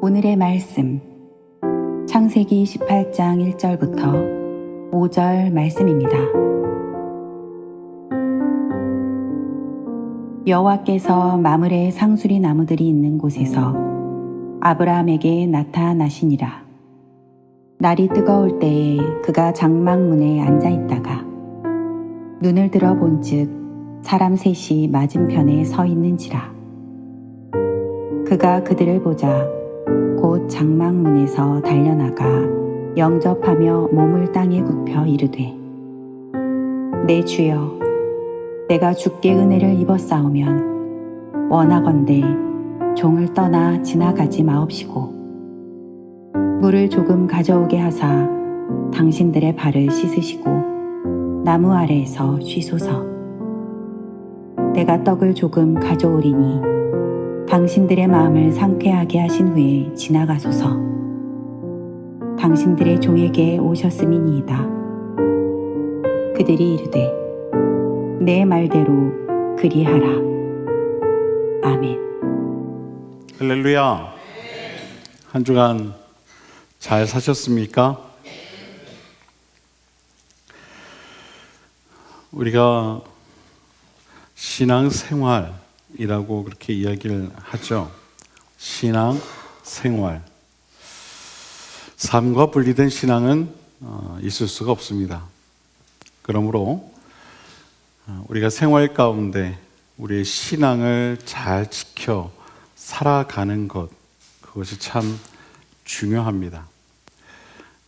오늘의 말씀, 창세기 18장 1절부터 5절 말씀입니다. 여호와께서 마므레 상수리 나무들이 있는 곳에서 아브라함에게 나타나시니라. 날이 뜨거울 때에 그가 장막문에 앉아 있다가 눈을 들어 본즉 사람 셋이 맞은편에 서 있는지라. 그가 그들을 보자 곧 장막문에서 달려나가 영접하며 몸을 땅에 굽혀 이르되, 내 주여, 내가 주께 은혜를 입었사오면 원하건대 종을 떠나 지나가지 마옵시고 물을 조금 가져오게 하사 당신들의 발을 씻으시고 나무 아래에서 쉬소서. 내가 떡을 조금 가져오리니 당신들의 마음을 상쾌하게 하신 후에 지나가소서. 당신들의 종에게 오셨음이니이다. 그들이 이르되, 내 말대로 그리하라. 아멘. 할렐루야. 한 주간 잘 사셨습니까? 우리가 신앙생활이라고 그렇게 이야기를 하죠. 신앙생활. 삶과 분리된 신앙은 있을 수가 없습니다. 그러므로 우리가 생활 가운데 우리의 신앙을 잘 지켜 살아가는 것, 그것이 참 중요합니다.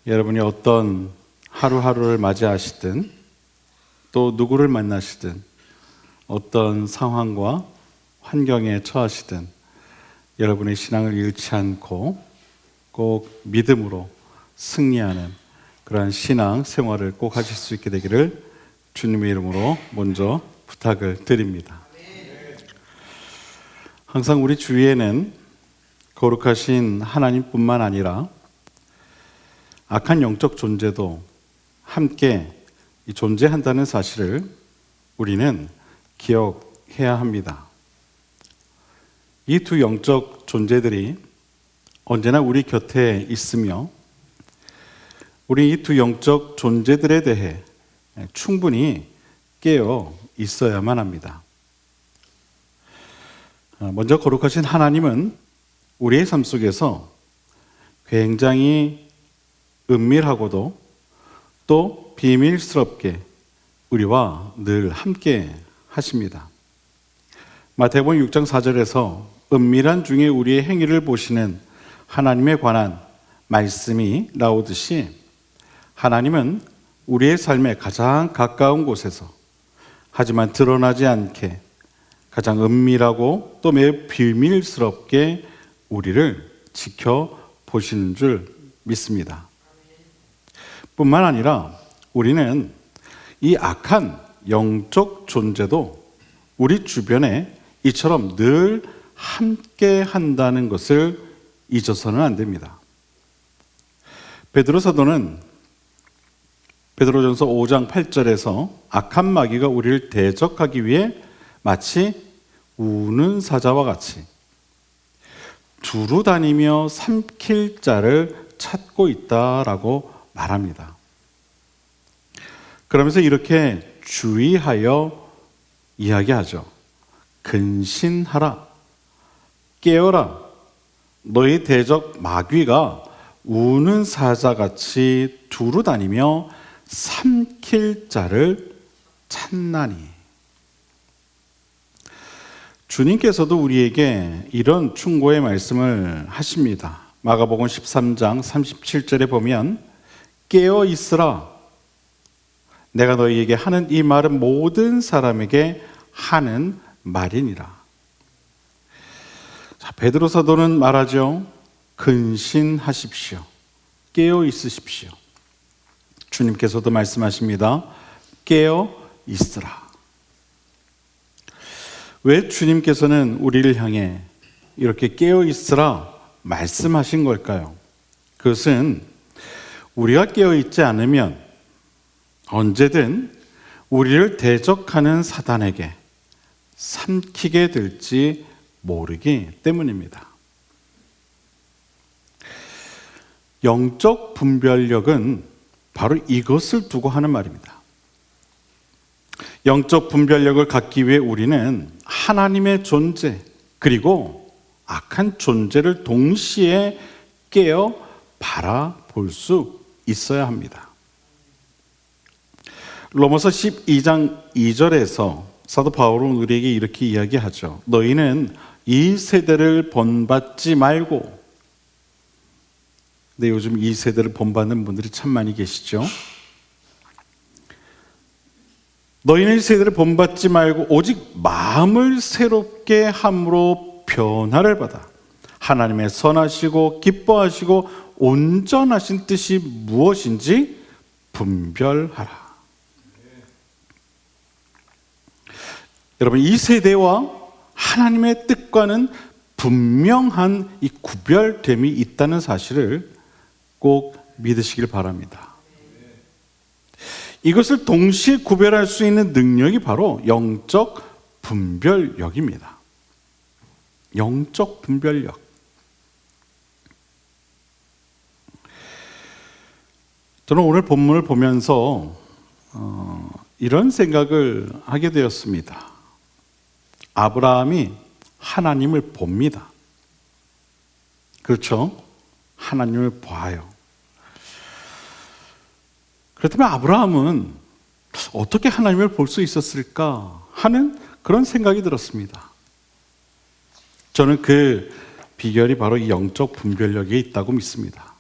여러분이 어떤 하루하루를 맞이하시든 또 누구를 만나시든 어떤 상황과 환경에 처하시든 여러분의 신앙을 잃지 않고 꼭 믿음으로 승리하는 그러한 신앙 생활을 꼭 하실 수 있게 되기를 주님의 이름으로 먼저 부탁을 드립니다. 항상 우리 주위에는 거룩하신 하나님뿐만 아니라 악한 영적 존재도 함께 존재한다는 사실을 우리는 기억해야 합니다. 이 두 영적 존재들이 언제나 우리 곁에 있으며 우리 이 두 영적 존재들에 대해 충분히 깨어 있어야만 합니다. 먼저 거룩하신 하나님은 우리의 삶 속에서 굉장히 은밀하고도 또 비밀스럽게 우리와 늘 함께 하십니다. 마태복음 6장 4절에서 은밀한 중에 우리의 행위를 보시는 하나님에 관한 말씀이 나오듯이 하나님은 우리의 삶에 가장 가까운 곳에서 하지만 드러나지 않게 가장 은밀하고 또 매우 비밀스럽게 우리를 지켜보시는 줄 믿습니다. 뿐만 아니라 우리는 이 악한 영적 존재도 우리 주변에 이처럼 늘 함께 한다는 것을 잊어서는 안 됩니다. 베드로 사도는 베드로전서 5장 8절에서 악한 마귀가 우리를 대적하기 위해 마치 우는 사자와 같이 두루 다니며 삼킬 자를 찾고 있다라고 말합니다. 그러면서 이렇게 주의하여 이야기하죠. 근신하라, 깨어라. 너희 대적 마귀가 우는 사자같이 두루 다니며 삼킬 자를 찾나니. 주님께서도 우리에게 이런 충고의 말씀을 하십니다. 마가복음 13장 37절에 보면 깨어 있으라. 내가 너희에게 하는 이 말은 모든 사람에게 하는 말이니라. 자, 베드로 사도는 말하죠. 근신하십시오. 깨어 있으십시오. 주님께서도 말씀하십니다. 깨어 있으라. 왜 주님께서는 우리를 향해 이렇게 깨어 있으라 말씀하신 걸까요? 그것은 우리가 깨어 있지 않으면 언제든 우리를 대적하는 사단에게 삼키게 될지 모르기 때문입니다. 영적 분별력은 바로 이것을 두고 하는 말입니다. 영적 분별력을 갖기 위해 우리는 하나님의 존재 그리고 악한 존재를 동시에 깨어 바라볼 수 있어야 합니다. 로마서 12장 2절에서 사도 바울은 우리에게 이렇게 이야기하죠. 너희는 이 세대를 본받지 말고. 근데 요즘 이 세대를 본받는 분들이 참 많이 계시죠. 너희는 이 세대를 본받지 말고 오직 마음을 새롭게 함으로 변화를 받아 하나님의 선하시고 기뻐하시고 온전하신 뜻이 무엇인지 분별하라. 여러분, 이 세대와 하나님의 뜻과는 분명한 이 구별됨이 있다는 사실을 꼭 믿으시길 바랍니다. 이것을 동시에 구별할 수 있는 능력이 바로 영적 분별력입니다. 영적 분별력. 저는 오늘 본문을 보면서 이런 생각을 하게 되었습니다. 아브라함이 하나님을 봅니다. 그렇죠? 하나님을 봐요. 그렇다면 아브라함은 어떻게 하나님을 볼 수 있었을까 하는 그런 생각이 들었습니다. 저는 그 비결이 바로 이 영적 분별력에 있다고 믿습니다.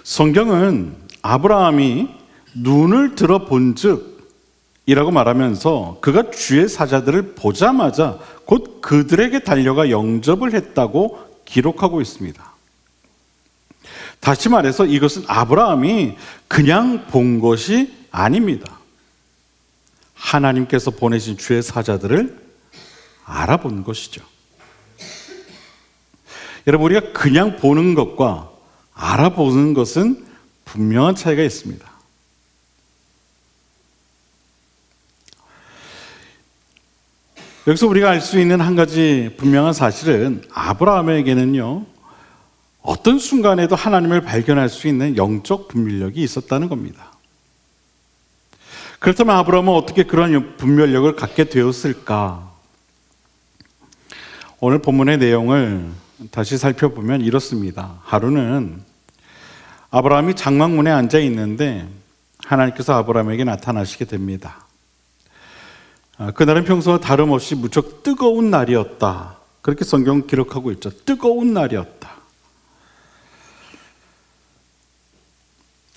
성경은 아브라함이 눈을 들어 본즉 이라고 말하면서 그가 주의 사자들을 보자마자 곧 그들에게 달려가 영접을 했다고 기록하고 있습니다. 다시 말해서 이것은 아브라함이 그냥 본 것이 아닙니다. 하나님께서 보내신 주의 사자들을 알아본 것이죠. 여러분, 우리가 그냥 보는 것과 알아보는 것은 분명한 차이가 있습니다. 여기서 우리가 알 수 있는 한 가지 분명한 사실은 아브라함에게는요, 어떤 순간에도 하나님을 발견할 수 있는 영적 분별력이 있었다는 겁니다. 그렇다면 아브라함은 어떻게 그런 분별력을 갖게 되었을까? 오늘 본문의 내용을 다시 살펴보면 이렇습니다. 하루는 아브라함이 장막문에 앉아 있는데 하나님께서 아브라함에게 나타나시게 됩니다. 그날은 평소와 다름없이 무척 뜨거운 날이었다. 그렇게 성경은 기록하고 있죠. 뜨거운 날이었다.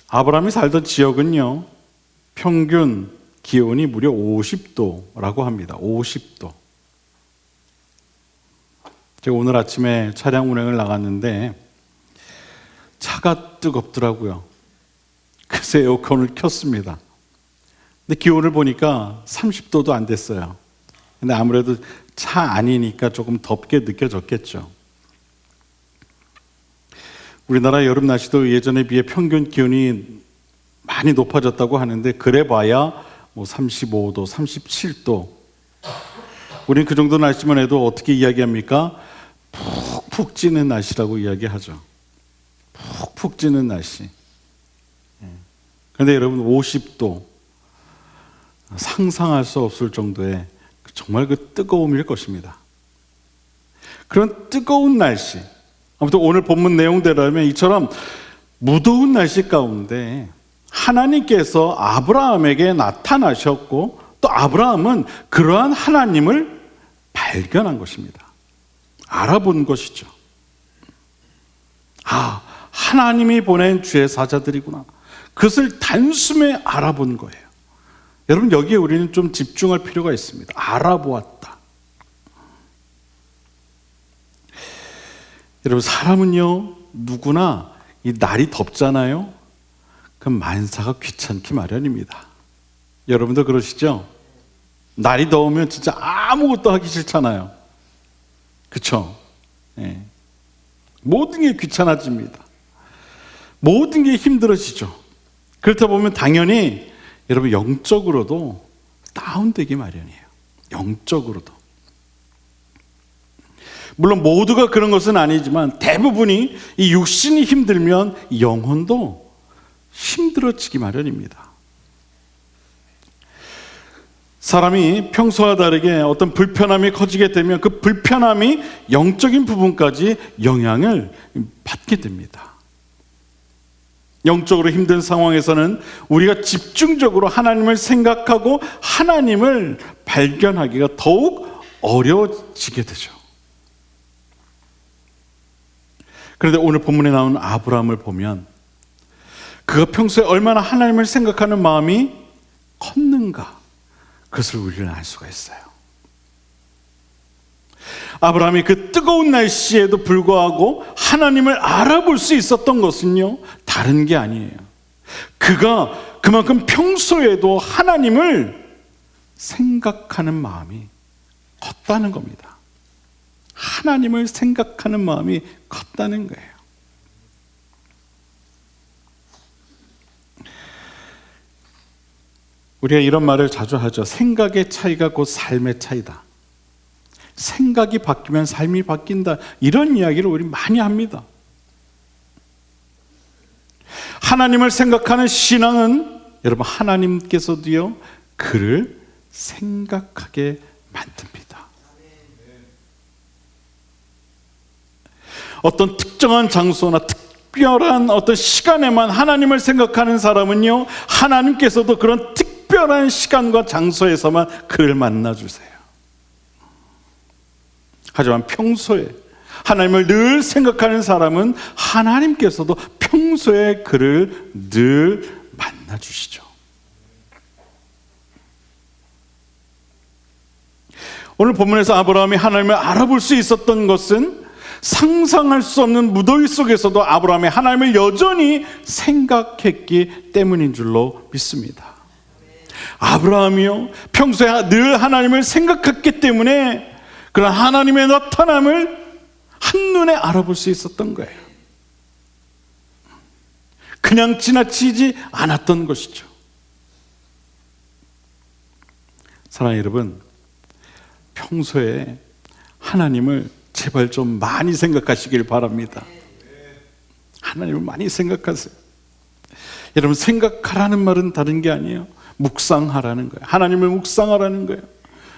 아브라함이 살던 지역은요, 평균 기온이 무려 50도라고 합니다. 50도. 제가 오늘 아침에 차량 운행을 나갔는데 차가 뜨겁더라고요. 그래서 에어컨을 켰습니다. 근데 기온을 보니까 30도도 안 됐어요. 근데 아무래도 차 안이니까 조금 덥게 느껴졌겠죠. 우리나라 여름 날씨도 예전에 비해 평균 기온이 많이 높아졌다고 하는데 그래봐야 뭐 35도, 37도. 우리는 그 정도 날씨만 해도 어떻게 이야기합니까? 푹푹 찌는 날씨라고 이야기하죠. 푹푹 찌는 날씨. 그런데 여러분 50도. 상상할 수 없을 정도의 정말 그 뜨거움일 것입니다. 그런 뜨거운 날씨, 아무튼 오늘 본문 내용대로라면 이처럼 무더운 날씨 가운데 하나님께서 아브라함에게 나타나셨고 또 아브라함은 그러한 하나님을 발견한 것입니다. 알아본 것이죠. 아, 하나님이 보낸 주의 사자들이구나. 그것을 단숨에 알아본 거예요. 여러분, 여기에 우리는 좀 집중할 필요가 있습니다. 알아보았다. 여러분, 사람은요, 누구나 이 날이 덥잖아요. 그럼 만사가 귀찮기 마련입니다. 여러분도 그러시죠? 날이 더우면 진짜 아무것도 하기 싫잖아요. 그렇죠? 네. 모든 게 귀찮아집니다. 모든 게 힘들어지죠. 그렇다 보면 당연히 여러분 영적으로도 다운되기 마련이에요. 영적으로도. 물론 모두가 그런 것은 아니지만 대부분이 이 육신이 힘들면 영혼도 힘들어지기 마련입니다. 사람이 평소와 다르게 어떤 불편함이 커지게 되면 그 불편함이 영적인 부분까지 영향을 받게 됩니다. 영적으로 힘든 상황에서는 우리가 집중적으로 하나님을 생각하고 하나님을 발견하기가 더욱 어려워지게 되죠. 그런데 오늘 본문에 나오는 아브라함을 보면 그가 평소에 얼마나 하나님을 생각하는 마음이 컸는가, 그것을 우리는 알 수가 있어요. 아브라함이 그 뜨거운 날씨에도 불구하고 하나님을 알아볼 수 있었던 것은요, 다른 게 아니에요. 그가 그만큼 평소에도 하나님을 생각하는 마음이 컸다는 겁니다. 하나님을 생각하는 마음이 컸다는 거예요. 우리가 이런 말을 자주 하죠. 생각의 차이가 곧 삶의 차이다. 생각이 바뀌면 삶이 바뀐다. 이런 이야기를 우리 많이 합니다. 하나님을 생각하는 신앙은 여러분, 하나님께서도요, 그를 생각하게 만듭니다. 어떤 특정한 장소나 특별한 어떤 시간에만 하나님을 생각하는 사람은요, 하나님께서도 그런 특별한 시간과 장소에서만 그를 만나주세요. 하지만 평소에 하나님을 늘 생각하는 사람은 하나님께서도 평소에 그를 늘 만나주시죠. 오늘 본문에서 아브라함이 하나님을 알아볼 수 있었던 것은 상상할 수 없는 무더위 속에서도 아브라함이 하나님을 여전히 생각했기 때문인 줄로 믿습니다. 아브라함이요, 평소에 늘 하나님을 생각했기 때문에 그런 하나님의 나타남을 한눈에 알아볼 수 있었던 거예요. 그냥 지나치지 않았던 것이죠. 사랑하는 여러분, 평소에 하나님을 제발 좀 많이 생각하시길 바랍니다. 하나님을 많이 생각하세요. 여러분, 생각하라는 말은 다른 게 아니에요. 묵상하라는 거예요. 하나님을 묵상하라는 거예요.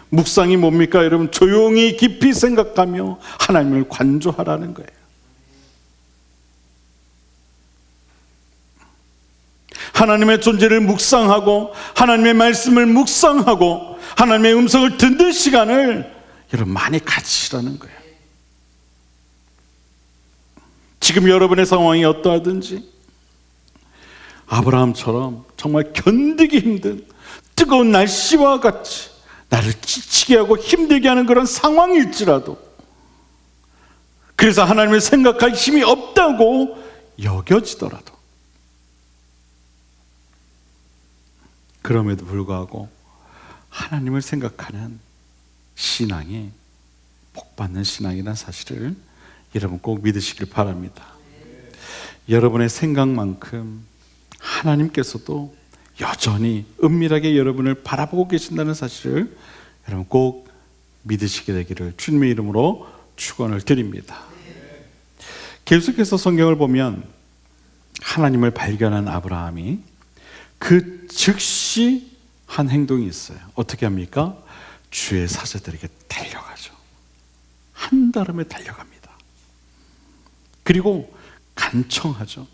묵상이 뭡니까? 여러분, 조용히 깊이 생각하며 하나님을 관조하라는 거예요. 하나님의 존재를 묵상하고 하나님의 말씀을 묵상하고 하나님의 음성을 듣는 시간을 여러분 많이 가지시라는 거예요. 지금 여러분의 상황이 어떠하든지 아브라함처럼 정말 견디기 힘든 뜨거운 날씨와 같이 나를 지치게 하고 힘들게 하는 그런 상황일지라도, 그래서 하나님을 생각할 힘이 없다고 여겨지더라도, 그럼에도 불구하고 하나님을 생각하는 신앙이 복받는 신앙이라는 사실을 여러분 꼭 믿으시길 바랍니다. 여러분의 생각만큼 하나님께서도 여전히 은밀하게 여러분을 바라보고 계신다는 사실을 여러분 꼭 믿으시게 되기를 주님의 이름으로 축원을 드립니다. 계속해서 성경을 보면 하나님을 발견한 아브라함이 그 즉시 한 행동이 있어요. 어떻게 합니까? 주의 사제들에게 달려가죠. 한달음에 달려갑니다. 그리고 간청하죠.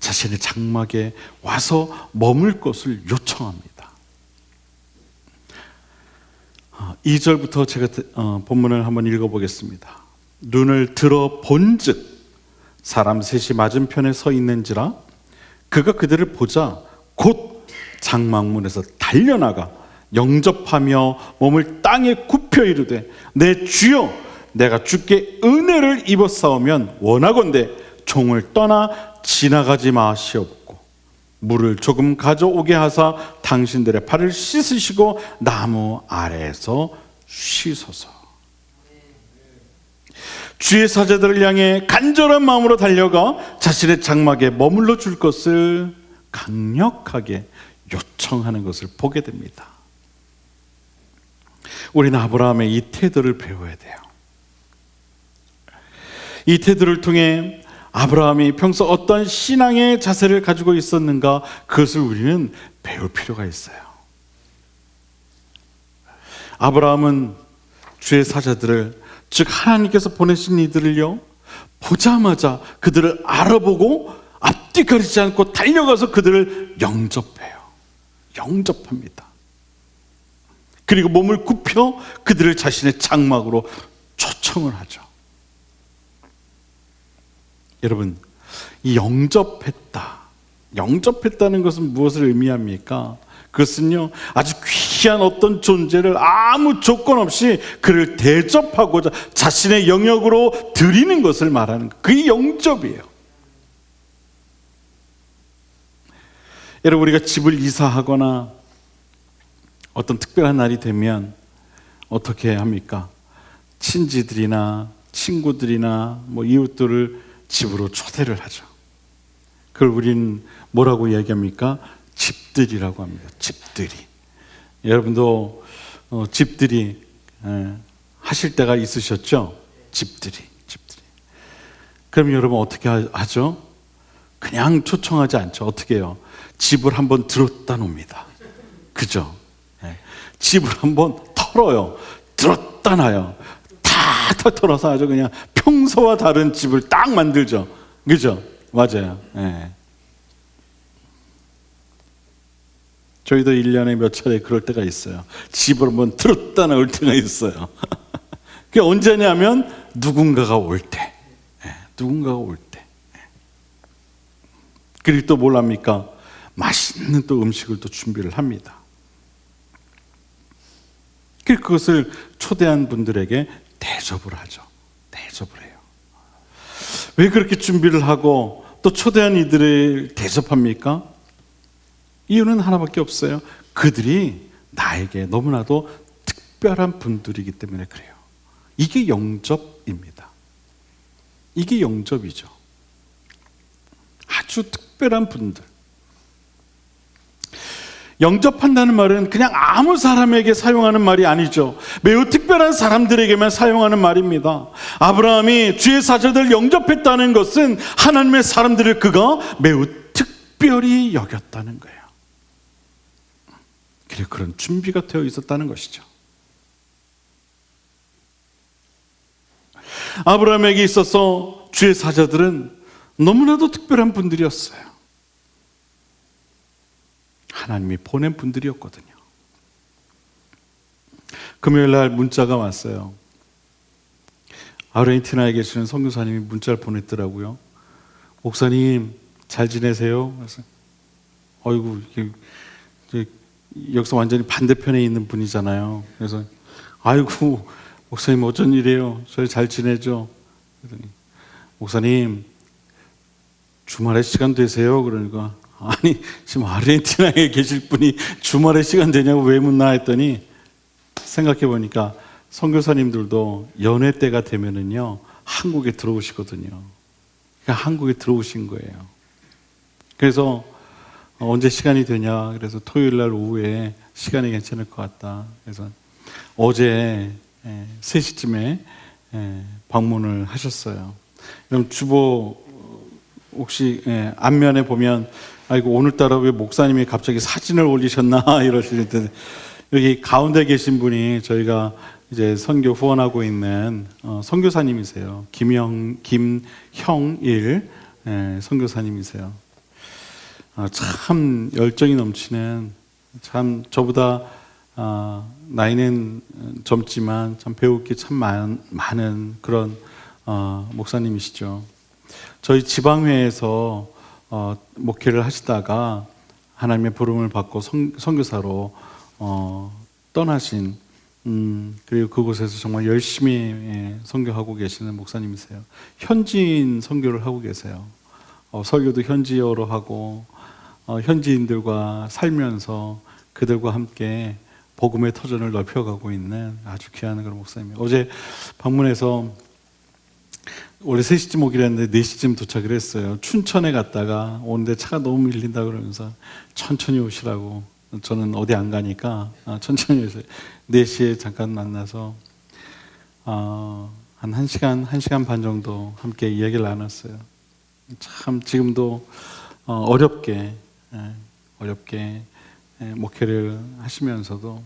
자신의 장막에 와서 머물 것을 요청합니다. 2절부터 제가 본문을 한번 읽어보겠습니다. 눈을 들어 본즉 사람 셋이 맞은편에 서 있는지라 그가 그들을 보자 곧 장막문에서 달려나가 영접하며 몸을 땅에 굽혀 이르되 내 주여 내가 주께 은혜를 입었사오면 원하건대 종을 떠나 지나가지 마시옵고 물을 조금 가져오게 하사 당신들의 발을 씻으시고 나무 아래에서 쉬소서. 주의 사제들을 향해 간절한 마음으로 달려가 자신의 장막에 머물러 줄 것을 강력하게 요청하는 것을 보게 됩니다. 우리는 아브라함의 이 태도를 배워야 돼요. 이 테두를 통해 아브라함이 평소 어떤 신앙의 자세를 가지고 있었는가, 그것을 우리는 배울 필요가 있어요. 아브라함은 주의 사자들을, 즉 하나님께서 보내신 이들을요, 보자마자 그들을 알아보고 앞뒤 가리지 않고 달려가서 그들을 영접해요. 영접합니다. 그리고 몸을 굽혀 그들을 자신의 장막으로 초청을 하죠. 여러분, 이 영접했다는 것은 무엇을 의미합니까? 그것은요, 아주 귀한 어떤 존재를 아무 조건 없이 그를 대접하고자 자신의 영역으로 드리는 것을 말하는 것, 그게 영접이에요. 여러분, 우리가 집을 이사하거나 어떤 특별한 날이 되면 어떻게 합니까? 친지들이나 친구들이나 이웃들을 집으로 초대를 하죠. 그걸 우리는 뭐라고 이야기합니까? 집들이라고 합니다. 집들이. 여러분도 집들이 하실 때가 있으셨죠? 집들이. 그럼 여러분 어떻게 하죠? 그냥 초청하지 않죠. 어떻게 해요? 집을 한번 들었다 놉니다. 그죠? 집을 한번 털어요. 들었다 놔요. 다 털어서 아주 그냥 평소와 다른 집을 딱 만들죠. 그죠? 맞아요. 저희도 1년에 몇 차례 그럴 때가 있어요. 집을 한번 들었다 나올 때가 있어요. 그게 언제냐면 누군가가 올 때. 누군가가 올 때. 그리고 또 뭘 합니까? 맛있는 또 음식을 또 준비를 합니다. 그리고 그것을 초대한 분들에게 대접을 하죠. 대접을 해요. 왜 그렇게 준비를 하고 또 초대한 이들을 대접합니까? 이유는 하나밖에 없어요. 그들이 나에게 너무나도 특별한 분들이기 때문에 그래요. 이게 영접입니다. 이게 영접이죠. 아주 특별한 분들. 영접한다는 말은 그냥 아무 사람에게 사용하는 말이 아니죠. 매우 특별한 사람들에게만 사용하는 말입니다. 아브라함이 주의 사자들을 영접했다는 것은 하나님의 사람들을 그가 매우 특별히 여겼다는 거예요. 그리고 그런 준비가 되어 있었다는 것이죠. 아브라함에게 있어서 주의 사자들은 너무나도 특별한 분들이었어요. 하나님이 보낸 분들이었거든요. 금요일 날 문자가 왔어요. 아르헨티나에 계시는 선교사님이 문자를 보냈더라고요. 목사님 잘 지내세요? 그래서 어이구, 여기서 완전히 반대편에 있는 분이잖아요. 그래서 아이고 목사님 어쩐 일이에요? 저희 잘 지내죠? 그랬더니 목사님 주말에 시간 되세요? 그러니까 아니 지금 아르헨티나에 계실 분이 주말에 시간 되냐고 왜 묻나 했더니 생각해 보니까 선교사님들도 연회 때가 되면은요 한국에 들어오시거든요. 그러니까 한국에 들어오신 거예요. 그래서 언제 시간이 되냐? 그래서 토요일 날 오후에 시간이 괜찮을 것 같다. 그래서 어제 3시쯤에 방문을 하셨어요. 그럼 주보 혹시 앞면에 보면 아이고 오늘따라 왜 목사님이 갑자기 사진을 올리셨나 이러실 때 여기 가운데 계신 분이 저희가 이제 선교 후원하고 있는 선교사님이세요. 김형일 선교사님이세요. 참 열정이 넘치는, 참 저보다 나이는 젊지만 참 배울 게 참 많은 그런 목사님이시죠. 저희 지방회에서 목회를 하시다가 하나님의 부름을 받고 선교사로 떠나신 그리고 그곳에서 정말 열심히 선교하고 계시는 목사님이세요. 현지인 선교를 하고 계세요. 설교도 현지어로 하고 현지인들과 살면서 그들과 함께 복음의 터전을 넓혀가고 있는 아주 귀한 그런 목사님이에요. 어제 방문해서 원래 3시쯤 오기로 했는데 4시쯤 도착을 했어요. 춘천에 갔다가 오는데 차가 너무 밀린다 그러면서 천천히 오시라고. 저는 어디 안 가니까 천천히 오세요. 4시에 잠깐 만나서 한 한 1시간 반 정도 함께 이야기를 나눴어요. 참 지금도 어렵게 목회를 하시면서도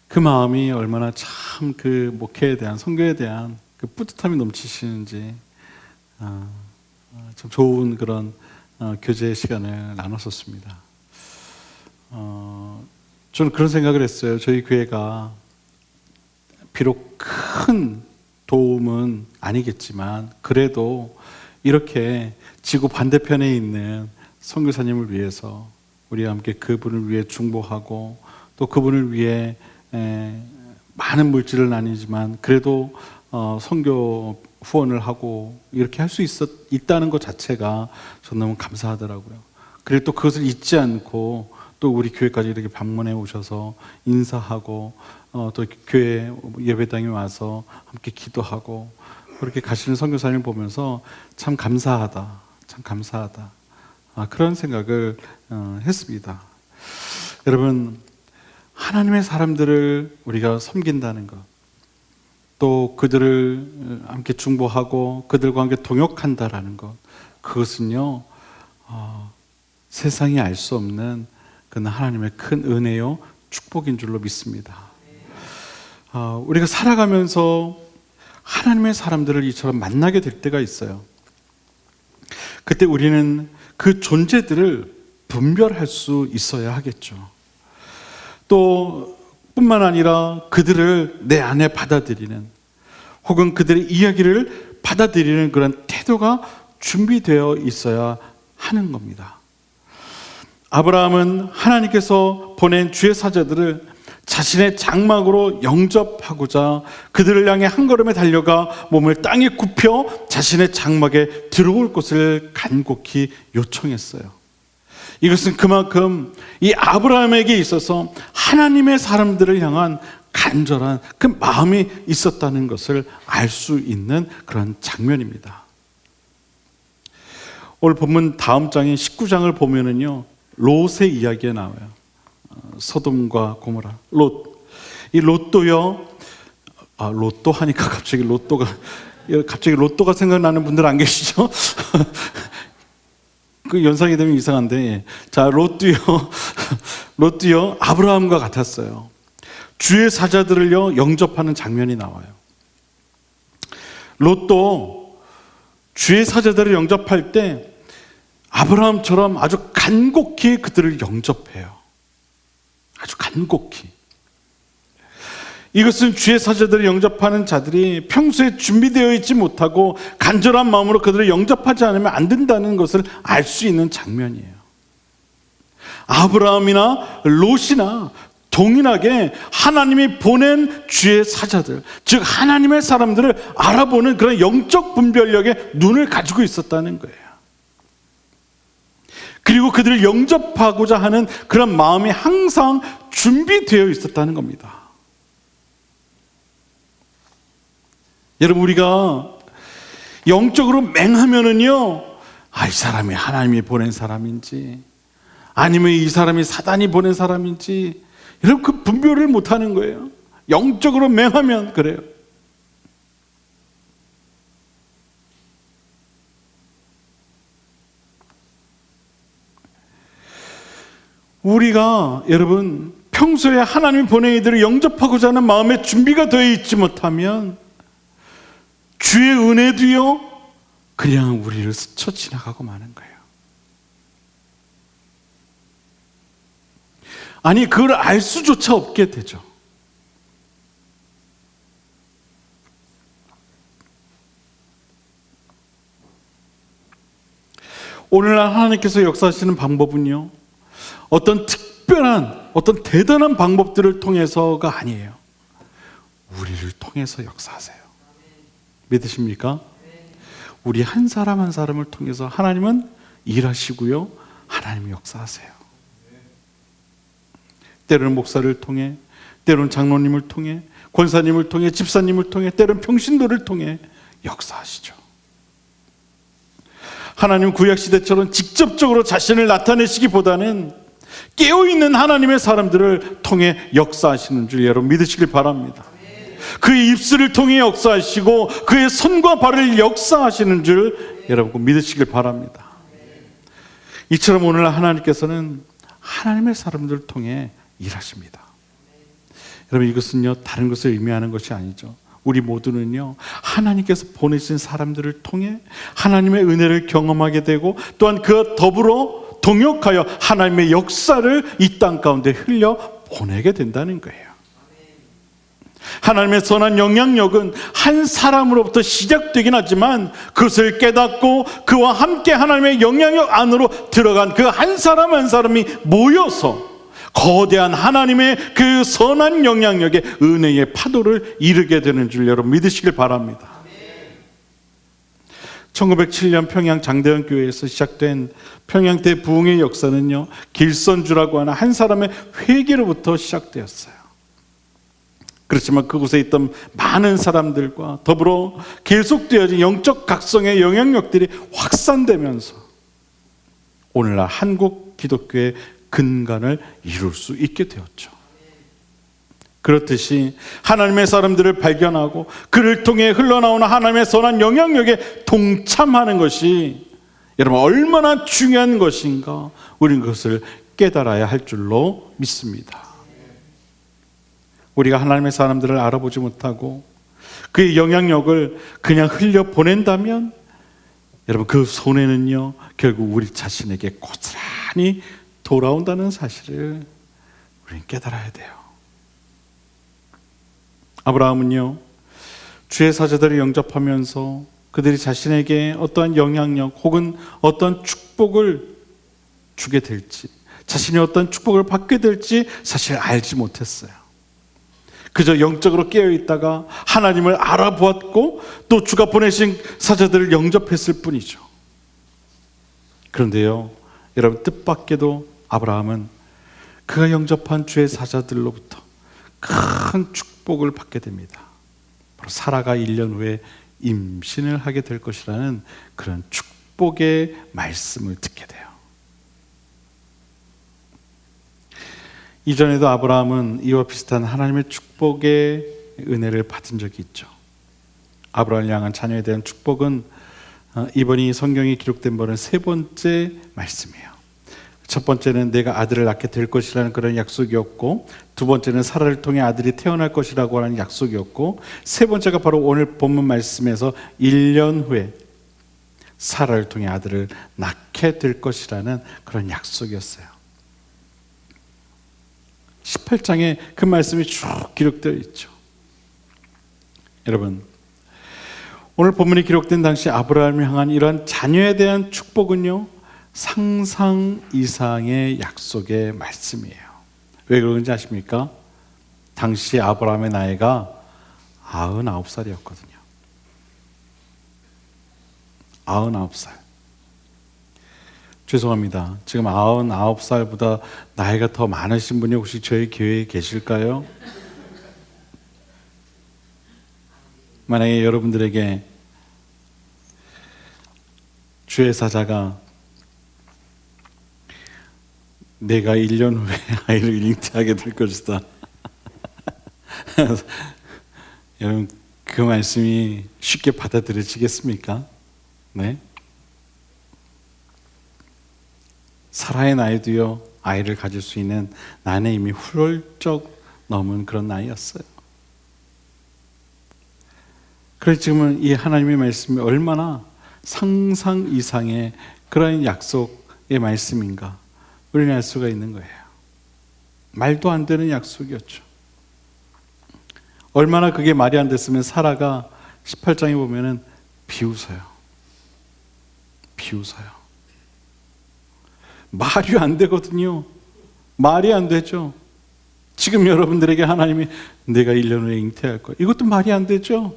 그 마음이 얼마나 참 그 목회에 대한, 선교에 대한 그 뿌듯함이 넘치시는지 참 좋은 그런 교제 시간을 나눴었습니다. 저는 그런 생각을 했어요. 저희 교회가 비록 큰 도움은 아니겠지만 그래도 이렇게 지구 반대편에 있는 선교사님을 위해서 우리가 함께 그분을 위해 중보하고 또 그분을 위해 많은 물질은 아니지만 그래도 선교 후원을 하고 이렇게 할 수 있다는 것 자체가 저는 너무 감사하더라고요. 그리고 또 그것을 잊지 않고 또 우리 교회까지 이렇게 방문해 오셔서 인사하고 또 교회 예배당에 와서 함께 기도하고 그렇게 가시는 선교사님을 보면서 참 감사하다, 그런 생각을 했습니다. 여러분, 하나님의 사람들을 우리가 섬긴다는 것, 또 그들을 함께 중보하고 그들과 함께 동역한다라는 것, 그것은요 세상이 알 수 없는 그는 하나님의 큰 은혜요 축복인 줄로 믿습니다. 우리가 살아가면서 하나님의 사람들을 이처럼 만나게 될 때가 있어요. 그때 우리는 그 존재들을 분별할 수 있어야 하겠죠. 또 뿐만 아니라 그들을 내 안에 받아들이는, 혹은 그들의 이야기를 받아들이는 그런 태도가 준비되어 있어야 하는 겁니다. 아브라함은 하나님께서 보낸 주의 사자들을 자신의 장막으로 영접하고자 그들을 향해 한 걸음에 달려가 몸을 땅에 굽혀 자신의 장막에 들어올 것을 간곡히 요청했어요. 이것은 그만큼 이 아브라함에게 있어서 하나님의 사람들을 향한 간절한 그 마음이 있었다는 것을 알 수 있는 그런 장면입니다. 오늘 본문 다음 장인 19장을 보면은요, 롯의 이야기가 나와요. 소돔과 고모라, 롯. 이 롯도요, 롯도 하니까 갑자기 로또가 생각나는 분들 안 계시죠? 그 연상이 되면 이상한데, 자, 롯도요 아브라함과 같았어요. 주의 사자들을요 영접하는 장면이 나와요. 롯도 주의 사자들을 영접할 때 아브라함처럼 아주 간곡히 그들을 영접해요. 아주 간곡히. 이것은 주의 사자들을 영접하는 자들이 평소에 준비되어 있지 못하고 간절한 마음으로 그들을 영접하지 않으면 안 된다는 것을 알 수 있는 장면이에요. 아브라함이나 롯이나 동일하게 하나님이 보낸 주의 사자들, 즉 하나님의 사람들을 알아보는 그런 영적 분별력에 눈을 가지고 있었다는 거예요. 그리고 그들을 영접하고자 하는 그런 마음이 항상 준비되어 있었다는 겁니다. 여러분, 우리가 영적으로 맹하면은요, 이 사람이 하나님이 보낸 사람인지 아니면 이 사람이 사단이 보낸 사람인지 여러분 그 분별을 못하는 거예요. 영적으로 맹하면 그래요. 우리가 여러분 평소에 하나님이 보낸 이들을 영접하고자 하는 마음의 준비가 되어 있지 못하면 주의 은혜도요 그냥 우리를 스쳐 지나가고 마는 거예요. 아니, 그걸 알 수조차 없게 되죠. 오늘날 하나님께서 역사하시는 방법은요, 어떤 특별한, 어떤 대단한 방법들을 통해서가 아니에요. 우리를 통해서 역사하세요. 믿으십니까? 우리 한 사람 한 사람을 통해서 하나님은 일하시고요, 하나님이 역사하세요. 때로는 목사를 통해, 때로는 장로님을 통해, 권사님을 통해, 집사님을 통해, 때로는 평신도를 통해 역사하시죠. 하나님 구약시대처럼 직접적으로 자신을 나타내시기보다는 깨어있는 하나님의 사람들을 통해 역사하시는 줄 여러분 믿으시길 바랍니다. 그의 입술을 통해 역사하시고 그의 손과 발을 역사하시는 줄 여러분 믿으시길 바랍니다. 이처럼 오늘 하나님께서는 하나님의 사람들을 통해 일하십니다. 여러분 이것은요 다른 것을 의미하는 것이 아니죠. 우리 모두는요 하나님께서 보내신 사람들을 통해 하나님의 은혜를 경험하게 되고 또한 그와 더불어 동역하여 하나님의 역사를 이 땅 가운데 흘려 보내게 된다는 거예요. 하나님의 선한 영향력은 한 사람으로부터 시작되긴 하지만 그것을 깨닫고 그와 함께 하나님의 영향력 안으로 들어간 그 한 사람 한 사람이 모여서 거대한 하나님의 그 선한 영향력의 은혜의 파도를 이루게 되는 줄 여러분 믿으시길 바랍니다. 1907년 평양 장대현 교회에서 시작된 평양 대부흥의 역사는요 길선주라고 하는 한 사람의 회개로부터 시작되었어요. 그렇지만 그곳에 있던 많은 사람들과 더불어 계속되어진 영적 각성의 영향력들이 확산되면서 오늘날 한국 기독교의 근간을 이룰 수 있게 되었죠. 그렇듯이 하나님의 사람들을 발견하고 그를 통해 흘러나오는 하나님의 선한 영향력에 동참하는 것이 여러분 얼마나 중요한 것인가 우리는 그것을 깨달아야 할 줄로 믿습니다. 우리가 하나님의 사람들을 알아보지 못하고 그의 영향력을 그냥 흘려보낸다면 여러분 그 손해는요 결국 우리 자신에게 고스란히 돌아온다는 사실을 우리는 깨달아야 돼요. 아브라함은요 주의 사자들을 영접하면서 그들이 자신에게 어떠한 영향력 혹은 어떤 축복을 주게 될지 자신이 어떤 축복을 받게 될지 사실 알지 못했어요. 그저 영적으로 깨어있다가 하나님을 알아보았고 또 주가 보내신 사자들을 영접했을 뿐이죠. 그런데요 여러분 뜻밖에도 아브라함은 그가 영접한 주의 사자들로부터 큰 축복을 받게 됩니다. 바로 사라가 1년 후에 임신을 하게 될 것이라는 그런 축복의 말씀을 듣게 돼요. 이전에도 아브라함은 이와 비슷한 하나님의 축복의 은혜를 받은 적이 있죠. 아브라함을 향한 자녀에 대한 축복은 이번이 성경에 기록된 바는 세 번째 말씀이에요. 첫 번째는 내가 아들을 낳게 될 것이라는 그런 약속이었고, 두 번째는 사라를 통해 아들이 태어날 것이라고 하는 약속이었고, 세 번째가 바로 오늘 본문 말씀에서 1년 후에 사라를 통해 아들을 낳게 될 것이라는 그런 약속이었어요. 18장에 그 말씀이 쭉 기록되어 있죠. 여러분, 오늘 본문이 기록된 당시 아브라함을 향한 이러한 자녀에 대한 축복은요, 상상 이상의 약속의 말씀이에요. 왜 그런지 아십니까? 당시 아브라함의 나이가 99살이었거든요. 99살. 죄송합니다. 지금 99살보다 나이가 더 많으신 분이 혹시 저희 교회에 계실까요? 만약에 여러분들에게 주의 사자가 내가 1년 후에 아이를 잉태하게 될 것이다. 여러분 그 말씀이 쉽게 받아들여지겠습니까? 네? 사라의 나이도요 아이를 가질 수 있는 나이는 이미 훌쩍 넘은 그런 나이였어요. 그래서 지금은 이 하나님의 말씀이 얼마나 상상 이상의 그런 약속의 말씀인가 우리는 알 수가 있는 거예요. 말도 안 되는 약속이었죠. 얼마나 그게 말이 안 됐으면 사라가 18장에 보면은 비웃어요. 말이 안 되거든요. 말이 안 되죠. 지금 여러분들에게 하나님이 내가 1년 후에 잉태할 거야. 이것도 말이 안 되죠.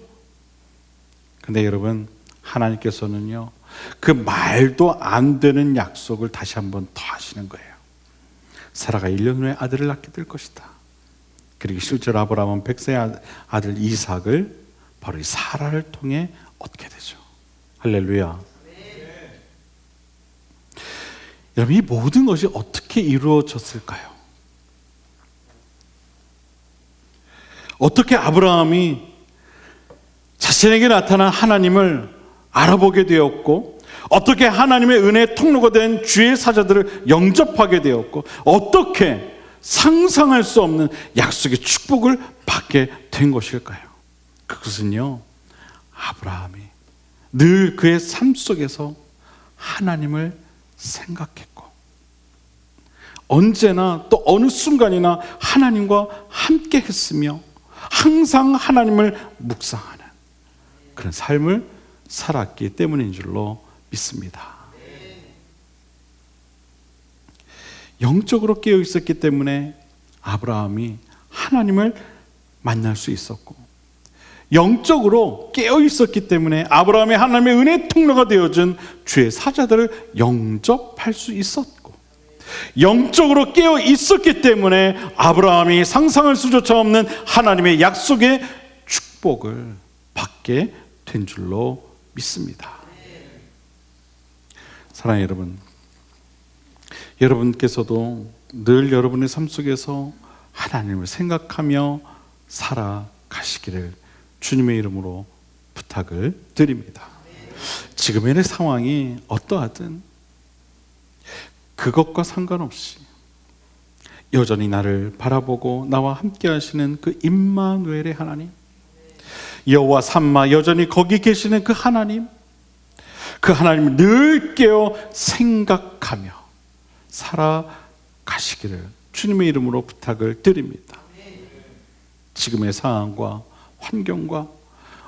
근데 여러분 하나님께서는요 그 말도 안 되는 약속을 다시 한번 더 하시는 거예요. 사라가 1년 후에 아들을 낳게 될 것이다. 그리고 실제로 아브라함은 백세의 아들 이삭을 바로 이 사라를 통해 얻게 되죠. 할렐루야. 여러분 이 모든 것이 어떻게 이루어졌을까요? 어떻게 아브라함이 자신에게 나타난 하나님을 알아보게 되었고, 어떻게 하나님의 은혜의 통로가 된 주의 사자들을 영접하게 되었고, 어떻게 상상할 수 없는 약속의 축복을 받게 된 것일까요? 그것은요, 아브라함이 늘 그의 삶 속에서 하나님을 생각했고, 언제나 또 어느 순간이나 하나님과 함께 했으며 항상 하나님을 묵상하는 그런 삶을 살았기 때문인 줄로 믿습니다. 영적으로 깨어 있었기 때문에 아브라함이 하나님을 만날 수 있었고, 영적으로 깨어 있었기 때문에 아브라함이 하나님의 은혜의 통로가 되어준 주의 사자들을 영접할 수 있었고, 영적으로 깨어 있었기 때문에 아브라함이 상상할 수조차 없는 하나님의 약속의 축복을 받게 된 줄로 믿습니다. 사랑하는 여러분, 여러분께서도 늘 여러분의 삶 속에서 하나님을 생각하며 살아가시기를 주님의 이름으로 부탁을 드립니다. 지금의 내 상황이 어떠하든 그것과 상관없이 여전히 나를 바라보고 나와 함께 하시는 그 임마누엘의 하나님, 여호와 삼마 여전히 거기 계시는 그 하나님을 늘 깨어 생각하며 살아가시기를 주님의 이름으로 부탁을 드립니다. 지금의 상황과 환경과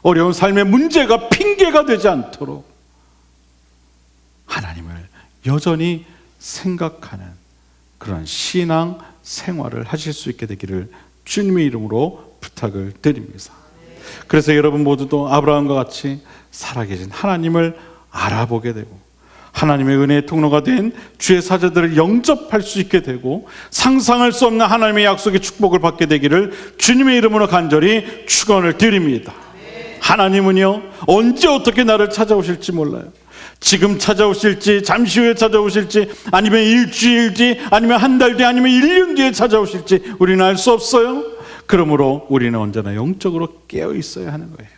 어려운 삶의 문제가 핑계가 되지 않도록 하나님을 여전히 생각하는 그런 신앙 생활을 하실 수 있게 되기를 주님의 이름으로 부탁을 드립니다. 그래서 여러분 모두도 아브라함과 같이 살아계신 하나님을 알아보게 되고, 하나님의 은혜의 통로가 된 주의 사자들을 영접할 수 있게 되고, 상상할 수 없는 하나님의 약속의 축복을 받게 되기를 주님의 이름으로 간절히 축원을 드립니다. 하나님은요, 언제 어떻게 나를 찾아오실지 몰라요. 지금 찾아오실지, 잠시 후에 찾아오실지, 아니면 일주일 뒤, 아니면 한 달 뒤, 아니면 1년 뒤에 찾아오실지 우리는 알 수 없어요. 그러므로 우리는 언제나 영적으로 깨어 있어야 하는 거예요.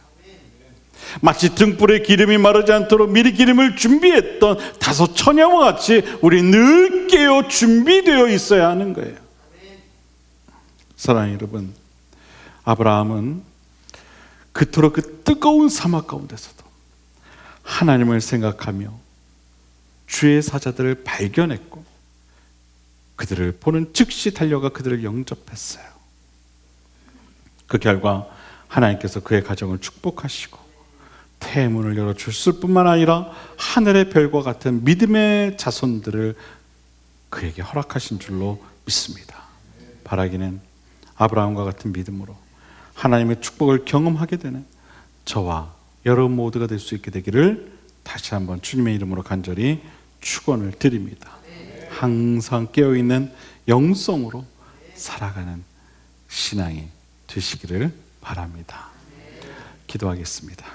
마치 등불에 기름이 마르지 않도록 미리 기름을 준비했던 다섯 처녀와 같이 우리 늘 깨어 준비되어 있어야 하는 거예요. 사랑하는 여러분, 아브라함은 그토록 그 뜨거운 사막 가운데서도 하나님을 생각하며 주의 사자들을 발견했고, 그들을 보는 즉시 달려가 그들을 영접했어요. 그 결과 하나님께서 그의 가정을 축복하시고 태문을 열어주실 뿐만 아니라 하늘의 별과 같은 믿음의 자손들을 그에게 허락하신 줄로 믿습니다. 바라기는 아브라함과 같은 믿음으로 하나님의 축복을 경험하게 되는 저와 여러분 모두가 될 수 있게 되기를 다시 한번 주님의 이름으로 간절히 축원을 드립니다. 항상 깨어있는 영성으로 살아가는 신앙이 되시기를 바랍니다. 기도하겠습니다.